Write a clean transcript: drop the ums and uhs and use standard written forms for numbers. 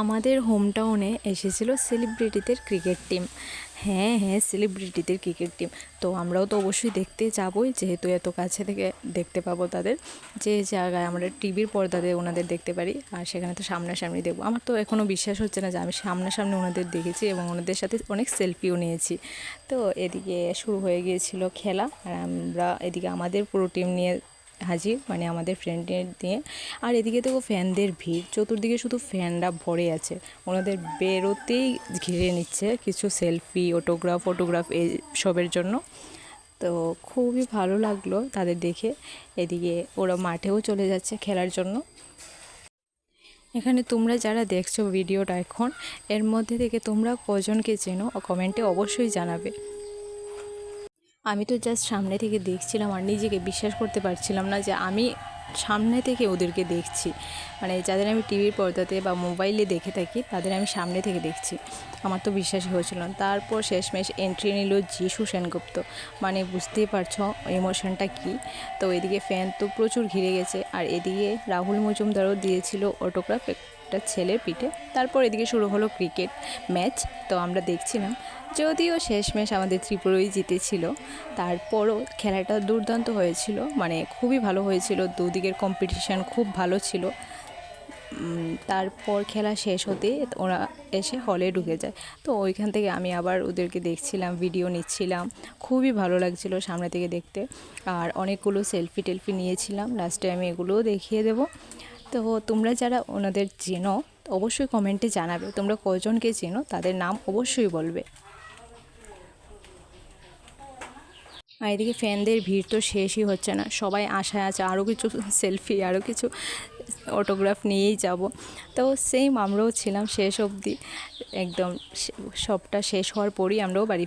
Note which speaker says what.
Speaker 1: আমাদের হোম টাউনে এসেছিল সেলিব্রিটিদের ক্রিকেট টিম। হ্যাঁ হ্যাঁ, সেলিব্রিটিদের ক্রিকেট টিম। তো আমরাও তো অবশ্যই দেখতে যাবই, যেহেতু এত কাছে থেকে দেখতে পাবো তাদের। যে জায়গায় আমরা টিভির পর্দাতে ওনাদের দেখতে পারি, আর সেখানে তো সামনাসামনি দেখবো। আমার তো এখনও বিশ্বাস হচ্ছে না যে আমি সামনাসামনি ওনাদের দেখেছি এবং ওনাদের সাথে অনেক সেলফিও নিয়েছি। তো এদিকে শুরু হয়ে গিয়েছিল খেলা, আর আমরা এদিকে আমাদের পুরো টিম নিয়ে হাজির, মানে আমাদের ফ্রেন্ডদের দিয়ে। আর এদিকে তো ফ্যানদের ভিড়, চতুর্দিকে শুধু ফ্যানরা ভরে আছে। ওনাদের বেরোতেই ঘিরে নিচ্ছে কিছু সেলফি, ফটোগ্রাফ এই সবের জন্য। তো খুবই ভালো লাগলো তাদের দেখে। এদিকে ওরা মাঠেও চলে যাচ্ছে খেলার জন্য। এখানে তোমরা যারা দেখছো ভিডিওটা এখন, এর মধ্যে থেকে তোমরা কজনকে চেনো কমেন্টে অবশ্যই জানাবে। আমি তো জাস্ট সামনে থেকে দেখছিলাম আর নিজেকে বিশ্বাস করতে পারছিলাম না যে আমি সামনে থেকে ওদেরকে দেখছি। মানে যাদের আমি টিভির পর্দাতে বা মোবাইলে দেখে থাকি, তাদের আমি সামনে থেকে দেখছি। আমার তো বিশ্বাসই হয়েছিল না। তারপর শেষমেশ এন্ট্রি নিল যিশু সেনগুপ্ত। মানে বুঝতেই পারছো ইমোশনটা কী। তো এদিকে ফ্যান তো প্রচুর ঘিরে গেছে, আর এদিকে রাহুল মজুমদারও দিয়েছিল অটোগ্রাফ একটা ছেলের পিঠে। তারপর এদিকে শুরু হলো ক্রিকেট ম্যাচ। তো আমরা দেখছিলাম, যদিও শেষমেশ আমাদের ত্রিপুরাই জিতেছিল। তারপরও খেলাটা দুর্দান্ত হয়েছিল, মানে খুবই ভালো হয়েছিল। দুদিকের কম্পিটিশান খুব ভালো ছিল। তারপর খেলা শেষ হতেই ওরা এসে হলে ঢুকে যায়। তো ওইখান থেকে আমি আবার ওদেরকে দেখছিলাম, ভিডিও নিচ্ছিলাম। খুবই ভালো লাগছিল সামনে থেকে দেখতে। আর অনেকগুলো সেলফি টেলফি নিয়েছিলাম, লাস্টে আমি এগুলোও দেখিয়ে দেবো। তো তোমরা যারা ওনাদের চেনো অবশ্যই কমেন্টে জানাবে, তোমরা কজনকে চেনো তাদের নাম অবশ্যই বলবে। আর এদিকে ফ্যানদের ভিড় তো শেষই হচ্ছে না, সবাই আশায় আছে আরও কিছু সেলফি, আরও কিছু অটোগ্রাফ নিয়েই যাব। তো সেম আমরাও ছিলাম শেষ অবধি, একদম সবটা শেষ হওয়ার পরই আমরাও বাড়ি